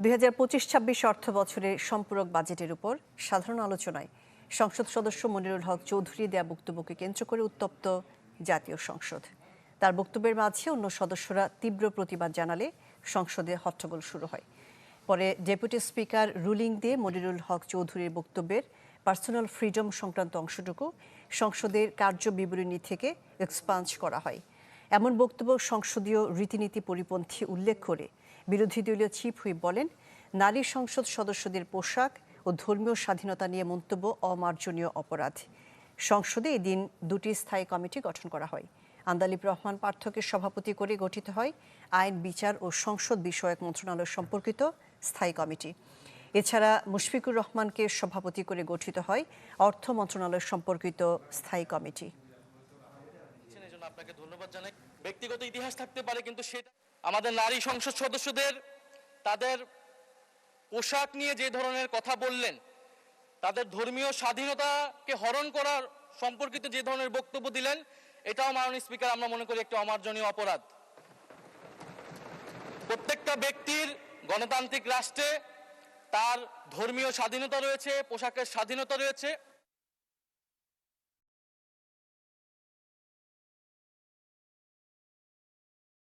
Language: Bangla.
2025-26 অর্থ বছরের সম্পূরক বাজেটের উপর সাধারণ আলোচনায় সংসদ সদস্য মনিরুল হক চৌধুরী দেয়া বক্তব্যকে কেন্দ্র করে উত্তপ্ত জাতীয় সংসদ। তার বক্তব্যের মাঝে অন্য সদস্যরা তীব্র প্রতিবাদ জানালে সংসদে হট্টগোল শুরু হয়। পরে ডেপুটি স্পিকার রুলিং দিয়ে মনিরুল হক চৌধুরীর বক্তব্যের পার্সোনাল ফ্রিডম সংক্রান্ত অংশটুকু সংসদের কার্য বিবরণী থেকে এক্সপাঞ্জ করা হয়। এমন বক্তব্য সংসদীয় রীতিনীতি পরিপন্থী উল্লেখ করে বিরোধী দলীয় চিফ হুইপ বলেন, নারী সংসদ সদস্যদের পোশাক ও ধর্মীয় স্বাধীনতা নিয়ে মন্তব্য অমার্জনীয় অপরাধ। সংসদে এদিন দুটি স্থায়ী কমিটি গঠন করা হয়। আন্দালিব রহমান পার্থকে সভাপতি করে গঠিত হয় আইন, বিচার ও সংসদ বিষয়ক মন্ত্রণালয় সম্পর্কিত স্থায়ী কমিটি। এছাড়া মুশফিকুর রহমানকে সভাপতি করে গঠিত হয় অর্থ মন্ত্রণালয় সম্পর্কিত স্থায়ী কমিটি। আপনাকে ধন্যবাদ জানাই। ব্যক্তিগত ইতিহাস থাকতে পারে, কিন্তু সেটা আমাদের নারী সংসদ সদস্যদের তাদের পোশাক নিয়ে যে ধরনের কথা বললেন, তাদের ধর্মীয় স্বাধীনতাকে হরণ করার সম্পর্কিত যে ধরনের বক্তব্য দিলেন, এটাও মাননীয় স্পিকার আমরা মনে করি একটি অমার্জনীয় অপরাধ। প্রত্যেকটা ব্যক্তির গণতান্ত্রিক রাষ্ট্রে তার ধর্মীয় স্বাধীনতা রয়েছে, পোশাকের স্বাধীনতা রয়েছে।